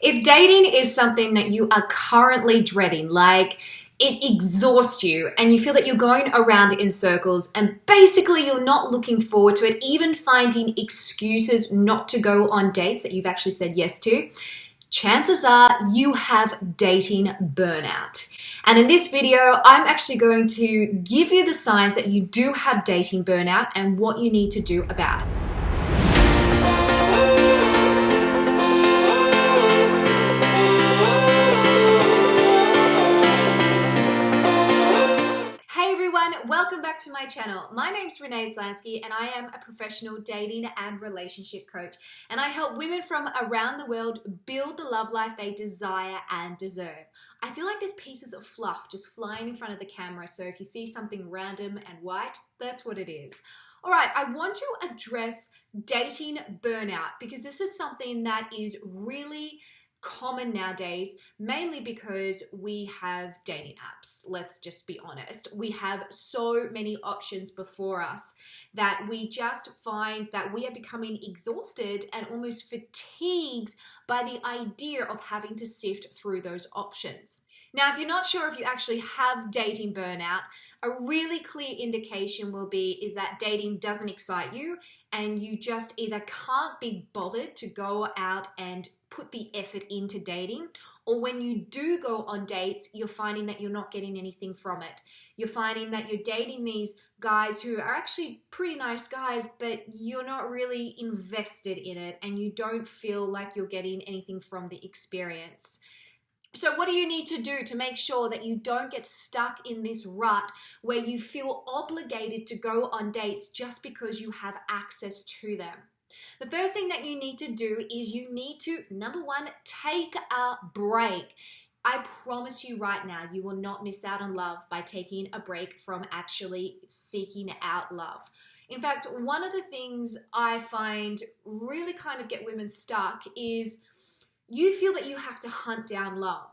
If dating is something that you are currently dreading, like it exhausts you and you feel that you're going around in circles and basically you're not looking forward to it, even finding excuses not to go on dates that you've actually said yes to, chances are you have dating burnout. And in this video, I'm actually going to give you the signs that you do have dating burnout and what you need to do about it. Welcome back to my channel. My name's Renee Slansky and I am a professional dating and relationship coach, and I help women from around the world build the love life they desire and deserve. I feel like there's pieces of fluff just flying in front of the camera, so if you see something random and white, that's what it is. All right, I want to address dating burnout because this is something that is really common nowadays, mainly because we have dating apps. Let's just be honest. We have so many options before us that we just find that we are becoming exhausted and almost fatigued by the idea of having to sift through those options. Now, if you're not sure if you actually have dating burnout, a really clear indication will be is that dating doesn't excite you and you just either can't be bothered to go out and put the effort into dating, or when you do go on dates, you're finding that you're not getting anything from it. You're finding that you're dating these guys who are actually pretty nice guys, but you're not really invested in it and you don't feel like you're getting anything from the experience. So what do you need to do to make sure that you don't get stuck in this rut where you feel obligated to go on dates just because you have access to them? The first thing that you need to do is you need to, number one, take a break. I promise you right now, you will not miss out on love by taking a break from actually seeking out love. In fact, one of the things I find really kind of get women stuck is you feel that you have to hunt down love,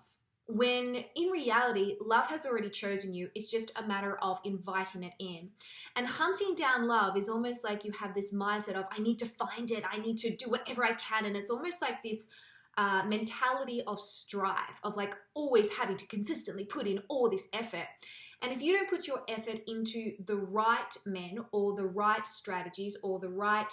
when in reality, love has already chosen you. It's just a matter of inviting it in. And hunting down love is almost like you have this mindset of, I need to find it, I need to do whatever I can. And it's almost like this mentality of strive, of like always having to consistently put in all this effort. And if you don't put your effort into the right men or the right strategies or the right,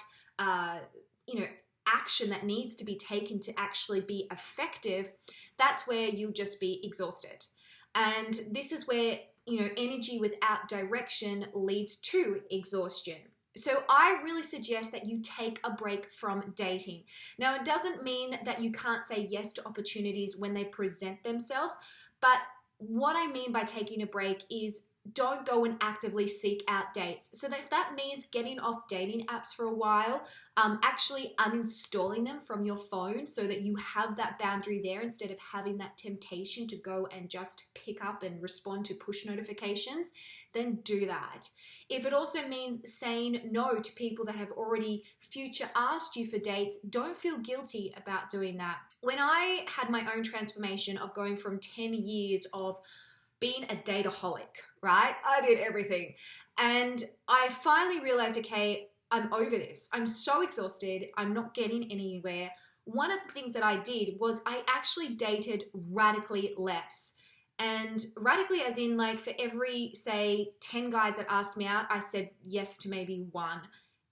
action that needs to be taken to actually be effective, that's where you'll just be exhausted. And this is where, energy without direction leads to exhaustion. So I really suggest that you take a break from dating. Now, it doesn't mean that you can't say yes to opportunities when they present themselves, but what I mean by taking a break is don't go and actively seek out dates. So if that means getting off dating apps for a while, actually uninstalling them from your phone so that you have that boundary there instead of having that temptation to go and just pick up and respond to push notifications, then do that. If it also means saying no to people that have already future asked you for dates, don't feel guilty about doing that. When I had my own transformation of going from 10 years of being a dateaholic, right? I did everything. And I finally realized, okay, I'm over this. I'm so exhausted. I'm not getting anywhere. One of the things that I did was I actually dated radically less. And radically as in like for every, say, 10 guys that asked me out, I said yes to maybe one.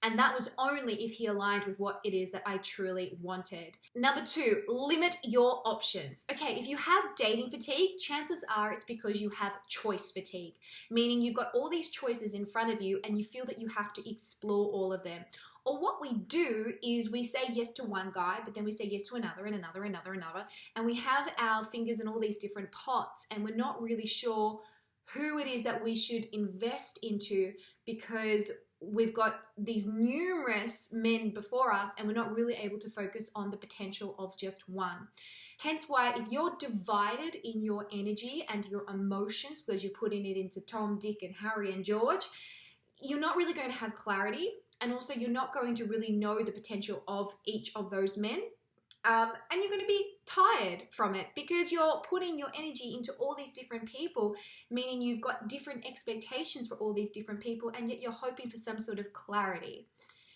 And that was only if he aligned with what it is that I truly wanted. Number two, limit your options. Okay, if you have dating fatigue, chances are it's because you have choice fatigue, meaning you've got all these choices in front of you and you feel that you have to explore all of them. Or what we do is we say yes to one guy, but then we say yes to another and another, and we have our fingers in all these different pots and we're not really sure who it is that we should invest into because we've got these numerous men before us and we're not really able to focus on the potential of just one. Hence why if you're divided in your energy and your emotions because you're putting it into Tom, Dick and Harry and George, you're not really going to have clarity, and also you're not going to really know the potential of each of those men. And you're going to be tired from it because you're putting your energy into all these different people, meaning you've got different expectations for all these different people, and yet you're hoping for some sort of clarity.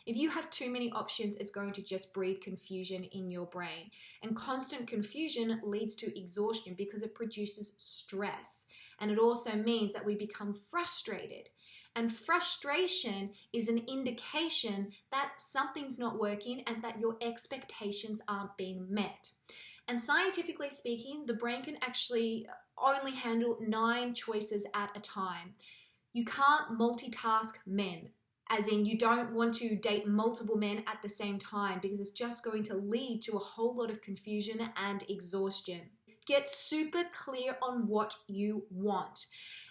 If you have too many options, it's going to just breed confusion in your brain. And constant confusion leads to exhaustion because it produces stress. And it also means that we become frustrated. And frustration is an indication that something's not working and that your expectations aren't being met. And scientifically speaking, the brain can actually only handle 9 choices at a time. You can't multitask men, as in you don't want to date multiple men at the same time because it's just going to lead to a whole lot of confusion and exhaustion. Get super clear on what you want.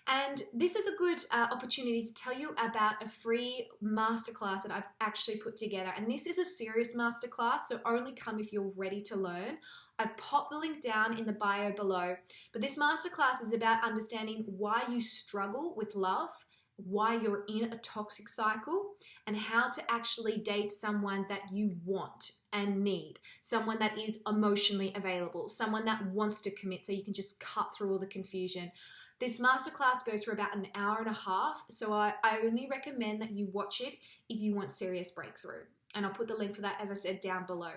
And this is a good opportunity to tell you about a free masterclass that I've actually put together. And this is a serious masterclass, so only come if you're ready to learn. I've popped the link down in the bio below. But this masterclass is about understanding why you struggle with love, why you're in a toxic cycle, and how to actually date someone that you want and need, someone that is emotionally available, someone that wants to commit so you can just cut through all the confusion. This masterclass goes for about an hour and a half, so I only recommend that you watch it if you want serious breakthrough. And I'll put the link for that, as I said, down below.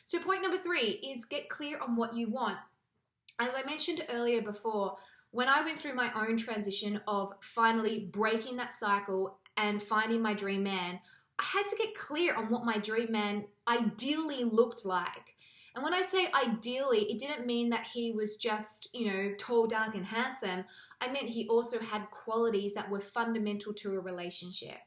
So point number 3 is get clear on what you want. As I mentioned earlier before, when I went through my own transition of finally breaking that cycle and finding my dream man, I had to get clear on what my dream man ideally looked like. And when I say ideally, it didn't mean that he was just, tall, dark, and handsome. I meant he also had qualities that were fundamental to a relationship.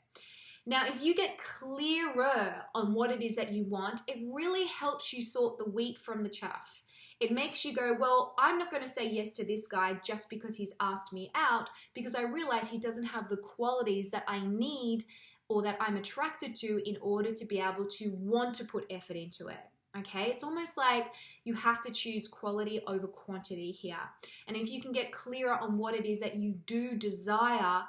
Now, if you get clearer on what it is that you want, it really helps you sort the wheat from the chaff. It makes you go, well, I'm not going to say yes to this guy just because he's asked me out, because I realize he doesn't have the qualities that I need or that I'm attracted to in order to be able to want to put effort into it. Okay, it's almost like you have to choose quality over quantity here. And if you can get clearer on what it is that you do desire,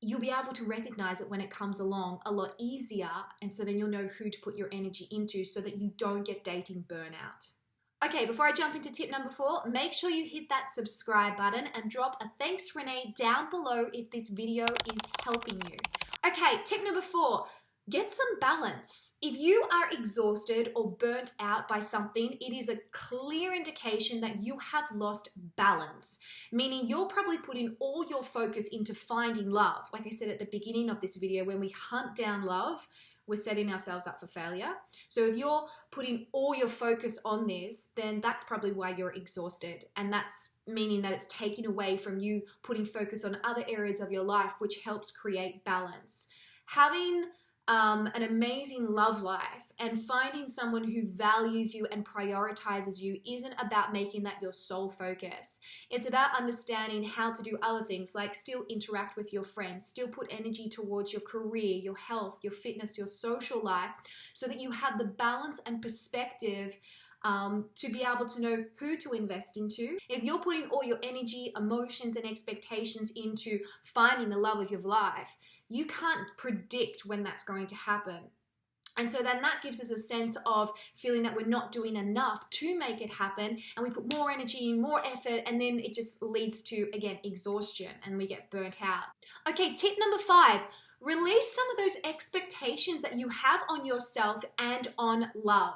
you'll be able to recognize it when it comes along a lot easier. And so then you'll know who to put your energy into so that you don't get dating burnout. Okay, before I jump into tip number 4, make sure you hit that subscribe button and drop a thanks Renee down below if this video is helping you. Okay, tip number 4. Get some balance. If you are exhausted or burnt out by something, it is a clear indication that you have lost balance, meaning you're probably putting all your focus into finding love. Like I said at the beginning of this video, when we hunt down love, we're setting ourselves up for failure. So if you're putting all your focus on this, then that's probably why you're exhausted. And that's meaning that it's taking away from you putting focus on other areas of your life, which helps create balance. Having an amazing love life and finding someone who values you and prioritizes you isn't about making that your sole focus. It's about understanding how to do other things, like still interact with your friends, still put energy towards your career, your health, your fitness, your social life, so that you have the balance and perspective to be able to know who to invest into. If you're putting all your energy, emotions, and expectations into finding the love of your life, you can't predict when that's going to happen. And so then that gives us a sense of feeling that we're not doing enough to make it happen, and we put more energy, more effort, and then it just leads to, again, exhaustion, and we get burnt out. Okay, tip number 5, release some of those expectations that you have on yourself and on love.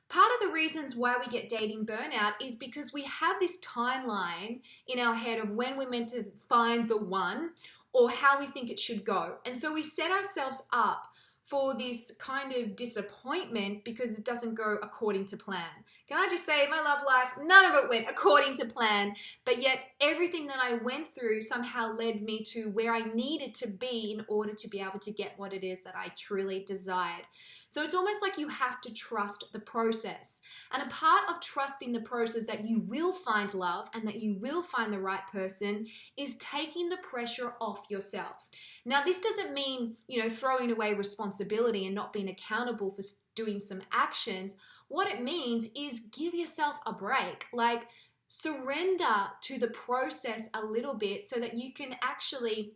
Part of the reasons why we get dating burnout is because we have this timeline in our head of when we're meant to find the one or how we think it should go. And so we set ourselves up for this kind of disappointment because it doesn't go according to plan. Can I just say, my love life, none of it went according to plan, but yet everything that I went through somehow led me to where I needed to be in order to be able to get what it is that I truly desired. So it's almost like you have to trust the process. And a part of trusting the process that you will find love and that you will find the right person is taking the pressure off yourself. Now, this doesn't mean, throwing away responsibility and not being accountable for doing some actions. What it means is give yourself a break. Like, surrender to the process a little bit so that you can actually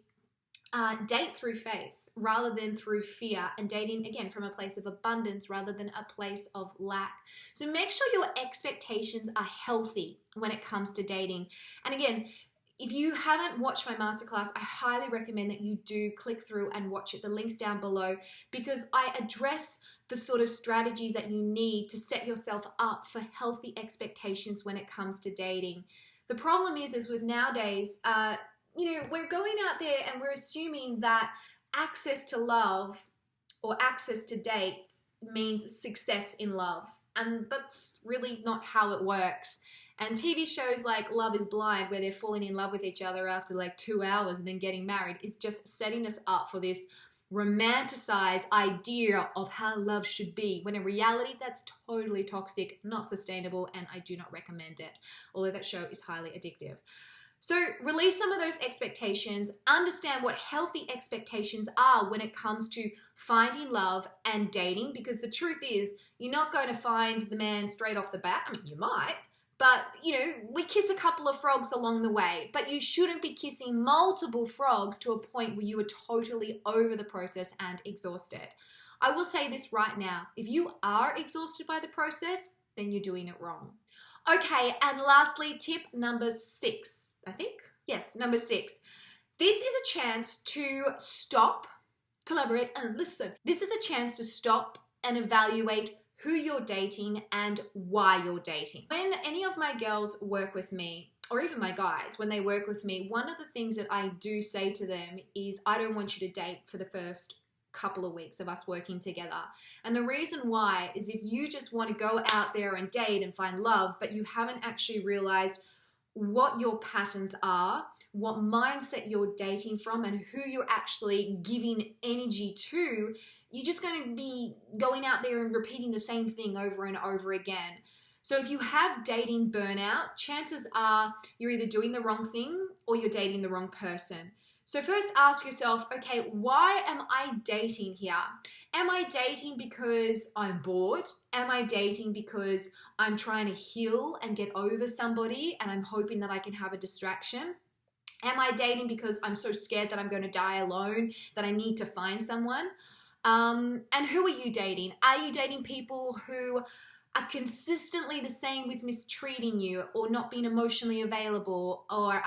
date through faith rather than through fear, and dating, again, from a place of abundance rather than a place of lack. So make sure your expectations are healthy when it comes to dating. And again, if you haven't watched my masterclass, I highly recommend that you do click through and watch it. The link's down below, because I address the sort of strategies that you need to set yourself up for healthy expectations when it comes to dating. The problem is with nowadays, we're going out there and we're assuming that access to love or access to dates means success in love. And that's really not how it works. And TV shows like Love is Blind, where they're falling in love with each other after like 2 hours and then getting married, is just setting us up for this romanticized idea of how love should be, when in reality that's totally toxic, not sustainable, and I do not recommend it, although that show is highly addictive. So release some of those expectations, understand what healthy expectations are when it comes to finding love and dating, because the truth is you're not going to find the man straight off the bat. I mean, you might, but we kiss a couple of frogs along the way, but you shouldn't be kissing multiple frogs to a point where you are totally over the process and exhausted. I will say this right now, if you are exhausted by the process, then you're doing it wrong. Okay, and lastly, tip number 6, I think. Yes, number 6. This is a chance to stop, collaborate, and listen. This is a chance to stop and evaluate who you're dating and why you're dating. When any of my girls work with me, or even my guys, when they work with me, one of the things that I do say to them is, I don't want you to date for the first couple of weeks of us working together. And the reason why is, if you just want to go out there and date and find love, but you haven't actually realized what your patterns are, what mindset you're dating from, and who you're actually giving energy to, you're just going to be going out there and repeating the same thing over and over again. So if you have dating burnout, chances are you're either doing the wrong thing or you're dating the wrong person. So first ask yourself, okay, why am I dating here? Am I dating because I'm bored? Am I dating because I'm trying to heal and get over somebody and I'm hoping that I can have a distraction? Am I dating because I'm so scared that I'm going to die alone that I need to find someone? And who are you dating? Are you dating people who are consistently the same with mistreating you, or not being emotionally available, or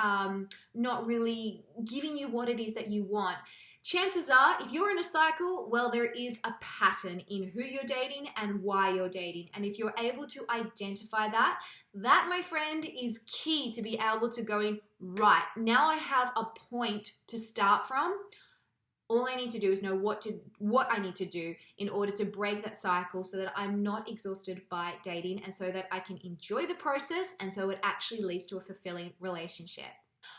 not really giving you what it is that you want? Chances are, if you're in a cycle, well, there is a pattern in who you're dating and why you're dating. And if you're able to identify that, my friend, is key to be able to go in, right, now I have a point to start from. All I need to do is know what I need to do in order to break that cycle, so that I'm not exhausted by dating, and so that I can enjoy the process, and so it actually leads to a fulfilling relationship.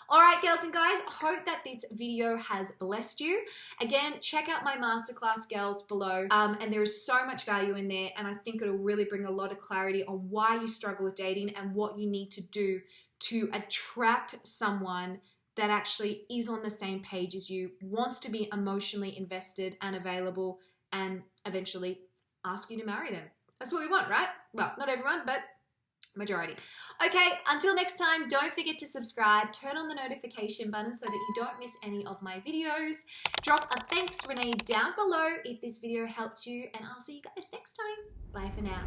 All right, girls and guys, hope that this video has blessed you. Again, check out my masterclass, girls, below, and there is so much value in there, and I think it'll really bring a lot of clarity on why you struggle with dating and what you need to do to attract someone that actually is on the same page as you, wants to be emotionally invested and available, and eventually ask you to marry them. That's what we want, right? Well, not everyone, but majority. Okay, until next time, don't forget to subscribe, turn on the notification button so that you don't miss any of my videos. Drop a thanks Renee down below if this video helped you, and I'll see you guys next time. Bye for now.